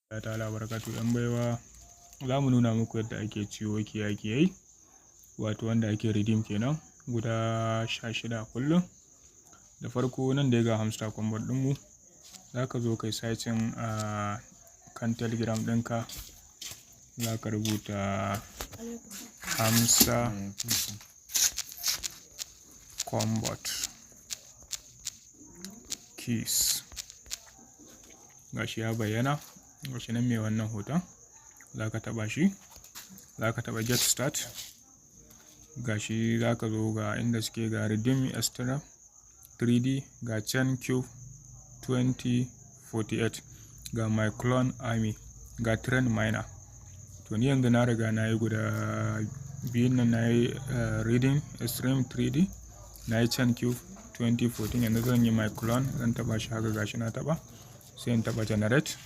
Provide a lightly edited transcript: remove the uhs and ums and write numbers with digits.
Ya ta'ala barakatu yan baiwa, za mu nuna muku yadda ake ciwo kiyayi wato wanda ake redeem kenan guda 16 kullum. Da farko nan da ga hamster combo ɗinmu, za ka zo kai searching a kan telegram ɗinka, za ka rubuta hamster combo keys, gashi ya bayyana. Gashi nan mai wannan hoton, za ka taɓa shi, za ka taɓa get start. Gashi za ka zo ga inda suke ga redeem extra 3D, ga chain cube 2048, ga my clone army, ga trend miner. To ni yanzu na riga na yi guda biyun nan, na yi redeem extreme 3D, na yi chain cube 2014. yanzu zan yi my clone, zan taɓa shi haka, gashi na taɓa, sai in taɓa generate.